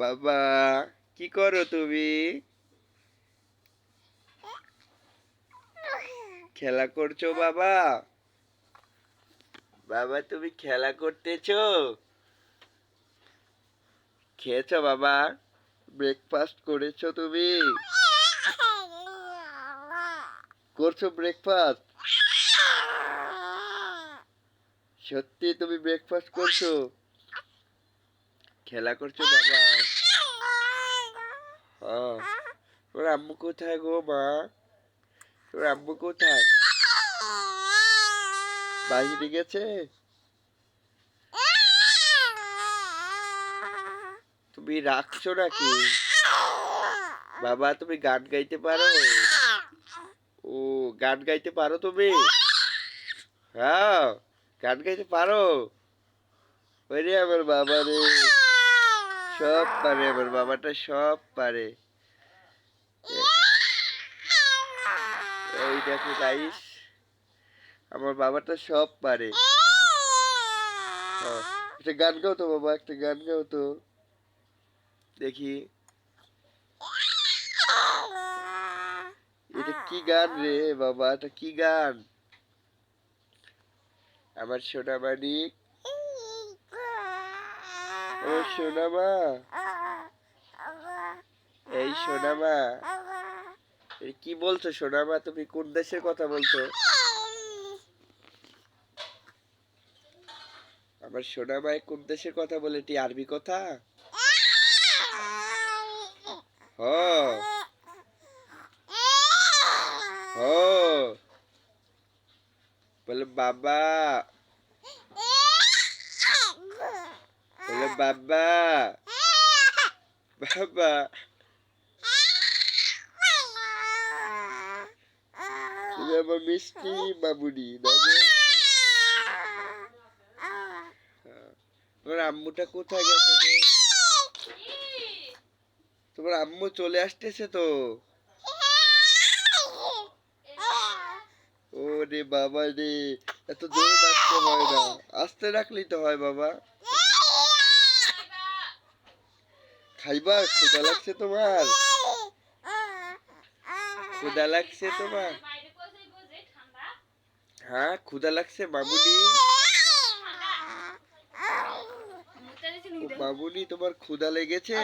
বাবা কি করো তুমি? খেলা করছো বাবা? বাবা তুমি খেলা করতেছো? খেয়েছো বাবা? ব্রেকফাস্ট করেছো তুমি? করছো ব্রেকফাস্ট? সত্যি তুমি ব্রেকফাস্ট করছো? খেলা করছো বাবা? হ্যাঁ। তোর আম্মু কোথায় গো মা? তোর আম্মু কোথায়? বাইরে গেছে? তুমি রাখছো নাকি? বাবা তুমি গান গাইতে পারো? ও, গান গাইতে পারো তুমি? হ্যাঁ, গান গাইতে পারো? ওরে আমার বাবা রে, সব পারে আমার বাবাটা, সব পারে। এই দেখো গাইস, আমার বাবাটা সব পারে। হ্যাঁ, একটা গান গাও তো বাবা, একটা গান গাও তো দেখি। এটা কি গান রে বাবা? এটা কি গান? আমার সোনা মানিক, ও সোনা মা, এই সোনা মা, কি বলছো সোনা মা? তুমি কোন দেশের কথা বলছো? আমার সোনা মায় কোন দেশের কথা বলে? এটি আরবি কথা? হ হ বলে বাবা, বলে বাবা, বাবা। তুমি আমার মিষ্টি বাবুনি দেখো। তোমার আম্মুটা কোথায় গেছে গো? তোমার আম্মু চলে আসতেছে তো। ও রে বাবা রে, এত জোরে ডাকতে হয় না, আস্তে রাখলেই তো হয় বাবা। খাইবা? ক্ষুধা লাগছে তোমার? ক্ষুধা লাগছে তোমার? হ্যাঁ, ক্ষুধা লাগছে বাবুনি? ও বাবুনি, তোমার ক্ষুধা লেগেছে?